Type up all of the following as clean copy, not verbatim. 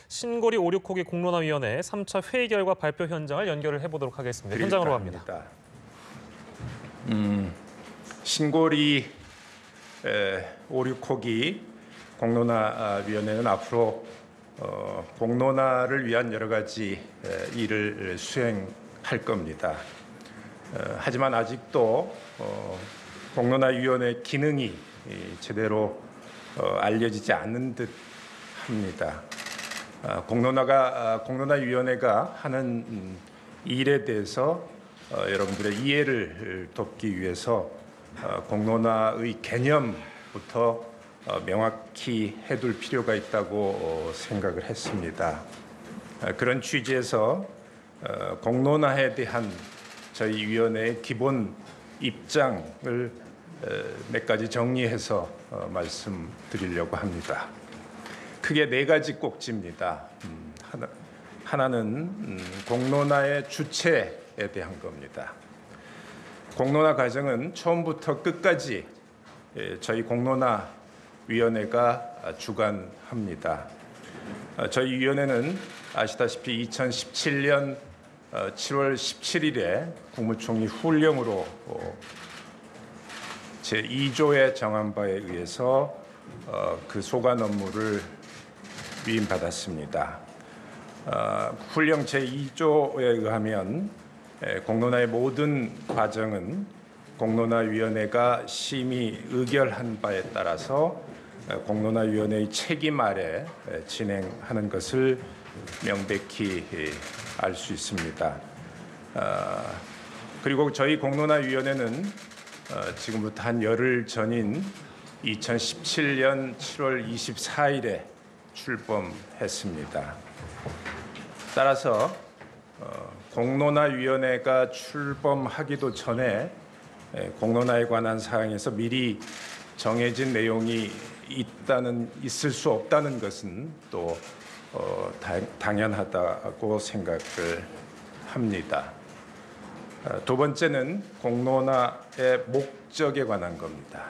신고리 569기 공론화위원회 3차 회의 결과 발표 현장을 연결을 해보도록 하겠습니다. 현장으로 갑니다. 신고리 569기 공론화위원회는 앞으로 공론화를 위한 여러 가지 일을 수행할 겁니다. 하지만 아직도 공론화위원회 기능이 제대로 알려지지 않는 듯 합니다. 공론화위원회가 하는 일에 대해서 여러분들의 이해를 돕기 위해서 공론화의 개념부터 명확히 해둘 필요가 있다고 생각을 했습니다. 그런 취지에서 공론화에 대한 저희 위원회의 기본 입장을 몇 가지 정리해서 말씀드리려고 합니다. 크게 네 가지 꼭지입니다. 하나는 공론화의 주체에 대한 겁니다. 공론화 과정은 처음부터 끝까지 저희 공론화위원회가 주관합니다. 저희 위원회는 아시다시피 2017년 7월 17일에 국무총리 훈령으로 제2조에 정한 바에 의해서 그 소관 업무를 위임받았습니다. 훈령 제2조에 의하면 공론화의 모든 과정은 공론화위원회가 심의 의결한 바에 따라서 공론화위원회의 책임 아래 진행하는 것을 명백히 알 수 있습니다. 그리고 저희 공론화위원회는 지금부터 한 열흘 전인 2017년 7월 24일에 출범했습니다. 따라서 공론화위원회가 출범하기도 전에 공론화에 관한 사항에서 미리 정해진 내용이 있을 수 없다는 것은 또 당연하다고 생각을 합니다. 두 번째는 공론화의 목적에 관한 겁니다.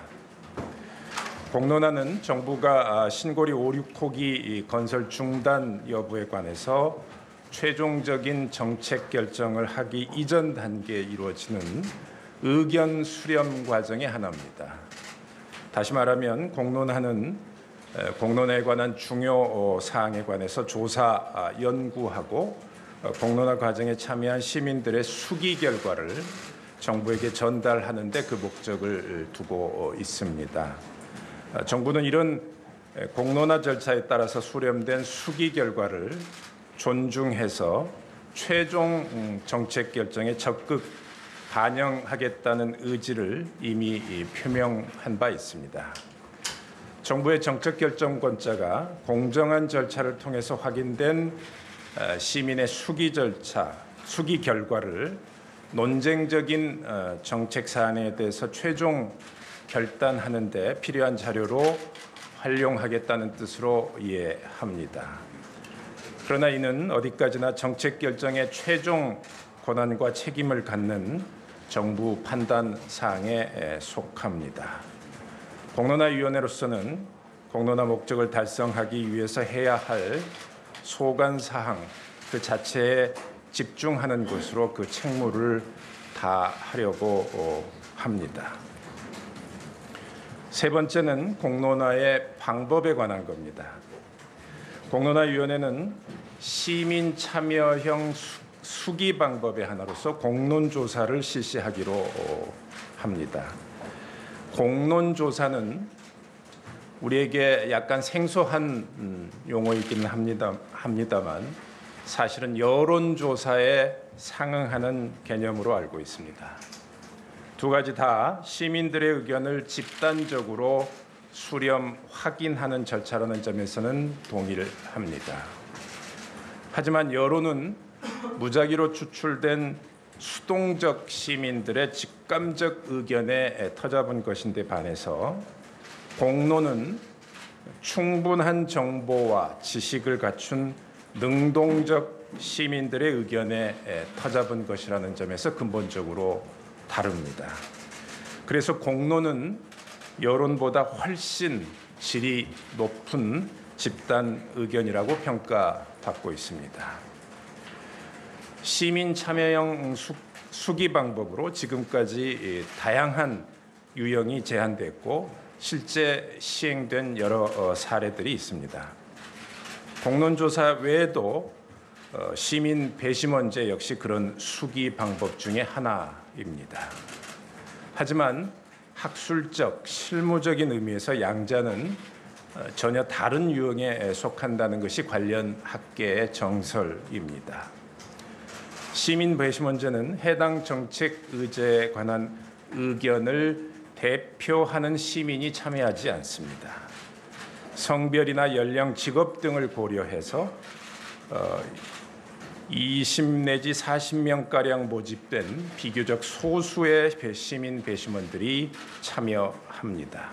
공론화는 정부가 신고리 569기 건설 중단 여부에 관해서 최종적인 정책 결정을 하기 이전 단계에 이루어지는 의견 수렴 과정의 하나입니다. 다시 말하면 공론화는 공론화에 관한 중요 사항에 관해서 조사, 연구하고 공론화 과정에 참여한 시민들의 수기 결과를 정부에게 전달하는 데 그 목적을 두고 있습니다. 정부는 이런 공론화 절차에 따라서 수렴된 수기 결과를 존중해서 최종 정책 결정에 적극 반영하겠다는 의지를 이미 표명한 바 있습니다. 정부의 정책 결정권자가 공정한 절차를 통해서 확인된 시민의 수기 결과를 논쟁적인 정책 사안에 대해서 최종 결단하는 데 필요한 자료로 활용하겠다는 뜻으로 이해합니다. 그러나 이는 어디까지나 정책 결정의 최종 권한과 책임을 갖는 정부 판단 사항에 속합니다. 공론화위원회로서는 공론화 목적을 달성하기 위해서 해야 할 소관 사항 그 자체에 집중하는 것으로 그 책무를 다하려고 합니다. 세 번째는 공론화의 방법에 관한 겁니다. 공론화위원회는 시민 참여형 수기 방법의 하나로서 공론조사를 실시하기로 합니다. 공론조사는 우리에게 약간 생소한 용어이기는 합니다만 사실은 여론조사에 상응하는 개념으로 알고 있습니다. 두 가지 다 시민들의 의견을 집단적으로 수렴, 확인하는 절차라는 점에서는 동의를 합니다. 하지만 여론은 무작위로 추출된 수동적 시민들의 직감적 의견에 터잡은 것인데 반해서 공론은 충분한 정보와 지식을 갖춘 능동적 시민들의 의견에 터잡은 것이라는 점에서 근본적으로 다릅니다. 그래서 공론은 여론보다 훨씬 질이 높은 집단 의견이라고 평가받고 있습니다. 시민 참여형 수기 방법으로 지금까지 다양한 유형이 제한됐고 실제 시행된 여러 사례들이 있습니다. 공론조사 외에도 시민 배심원제 역시 그런 수기 방법 중에 하나입니다. 하지만 학술적, 실무적인 의미에서 양자는 전혀 다른 유형에 속한다는 것이 관련 학계의 정설입니다. 시민 배심원제는 해당 정책 의제에 관한 의견을 대표하는 시민이 참여하지 않습니다. 성별이나 연령, 직업 등을 고려해서 20 내지 40명가량 모집된 비교적 소수의 시민 배심원들이 참여합니다.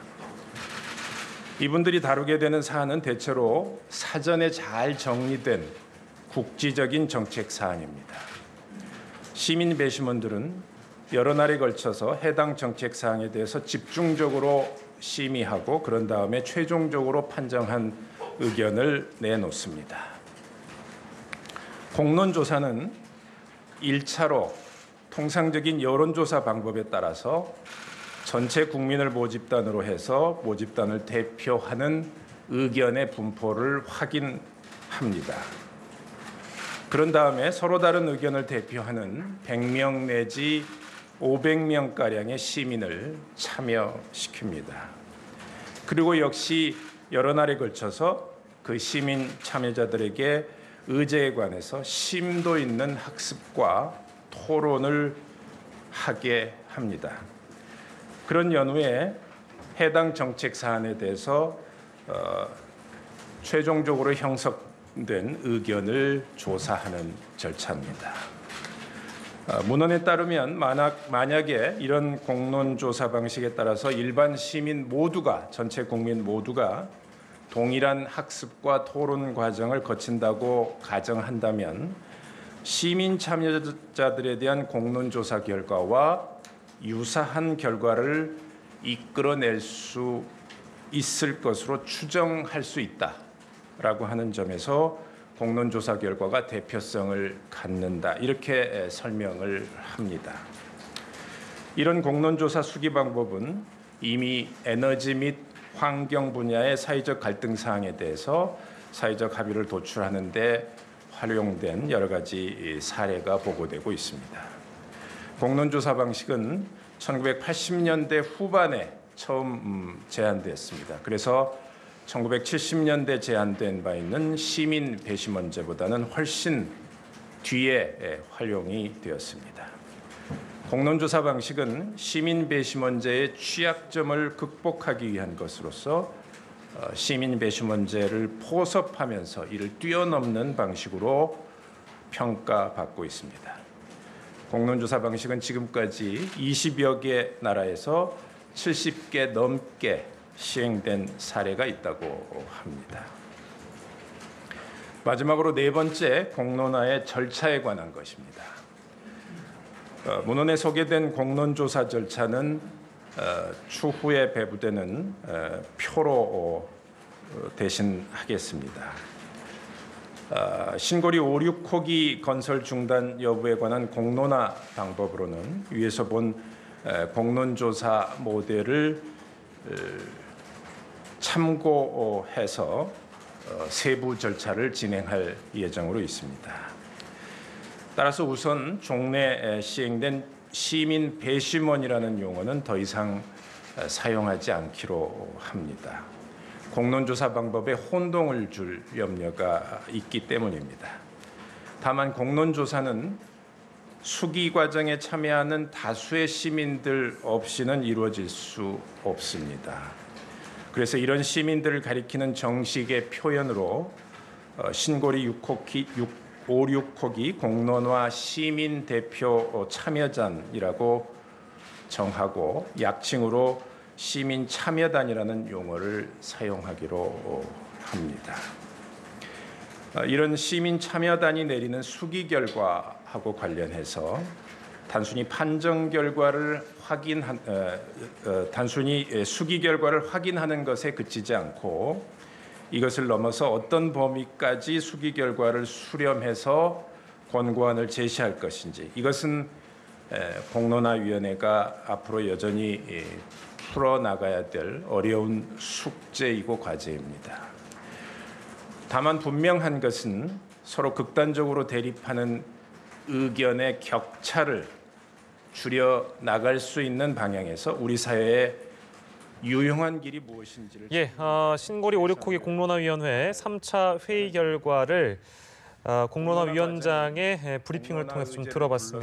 이분들이 다루게 되는 사안은 대체로 사전에 잘 정리된 국지적인 정책 사안입니다. 시민 배심원들은 여러 날에 걸쳐서 해당 정책 사항에 대해서 집중적으로 심의하고 그런 다음에 최종적으로 판정한 의견을 내놓습니다. 공론조사는 1차로 통상적인 여론조사 방법에 따라서 전체 국민을 모집단으로 해서 모집단을 대표하는 의견의 분포를 확인합니다. 그런 다음에 서로 다른 의견을 대표하는 100명 내지 500명가량의 시민을 참여시킵니다. 그리고 역시 여러 날에 걸쳐서 그 시민 참여자들에게 의제에 관해서 심도 있는 학습과 토론을 하게 합니다. 그런 연후에 해당 정책 사안에 대해서 최종적으로 형성된 의견을 조사하는 절차입니다. 문헌에 따르면 만약에 이런 공론조사 방식에 따라서 일반 시민 모두가 전체 국민 모두가 동일한 학습과 토론 과정을 거친다고 가정한다면 시민 참여자들에 대한 공론조사 결과와 유사한 결과를 이끌어낼 수 있을 것으로 추정할 수 있다라고 하는 점에서 공론조사 결과가 대표성을 갖는다 이렇게 설명을 합니다. 이런 공론조사 수기 방법은 이미 에너지 및 환경 분야의 사회적 갈등 사항에 대해서 사회적 합의를 도출하는 데 활용된 여러 가지 사례가 보고되고 있습니다. 공론조사 방식은 1980년대 후반에 처음 제안됐습니다. 그래서 1970년대 제안된 바 있는 시민 배심원제보다는 훨씬 뒤에 활용이 되었습니다. 공론조사 방식은 시민 배심원제의 취약점을 극복하기 위한 것으로서 시민 배심원제를 포섭하면서 이를 뛰어넘는 방식으로 평가받고 있습니다. 공론조사 방식은 지금까지 20여 개 나라에서 70개 넘게 시행된 사례가 있다고 합니다. 마지막으로 네 번째 공론화의 절차에 관한 것입니다. 문헌에 소개된 공론조사 절차는 추후에 배부되는 표로 대신하겠습니다. 신고리 5, 6호기 건설 중단 여부에 관한 공론화 방법으로는 위에서 본 공론조사 모델을 참고해서 세부 절차를 진행할 예정으로 있습니다. 따라서 우선 종래 시행된 시민 배심원이라는 용어는 더 이상 사용하지 않기로 합니다. 공론조사 방법에 혼동을 줄 염려가 있기 때문입니다. 다만 공론조사는 수기 과정에 참여하는 다수의 시민들 없이는 이루어질 수 없습니다. 그래서 이런 시민들을 가리키는 정식의 표현으로 신고리 5, 6호기 공론화 시민 대표 참여단이라고 정하고 약칭으로 시민 참여단이라는 용어를 사용하기로 합니다. 이런 시민 참여단이 내리는 수기 결과하고 관련해서 단순히 수기 결과를 확인하는 것에 그치지 않고 이것을 넘어서 어떤 범위까지 수기 결과를 수렴해서 권고안을 제시할 것인지 이것은 공론화위원회가 앞으로 여전히 풀어나가야 될 어려운 숙제이고 과제입니다. 다만 분명한 것은 서로 극단적으로 대립하는 의견의 격차를 줄여 나갈 수 있는 방향에서 우리 사회의 유용한 길이 무엇인지를 신고리 오륙호기 공론화위원회 3차 회의 결과를 공론화위원장의 브리핑을 통해서 좀 들어봤습니다.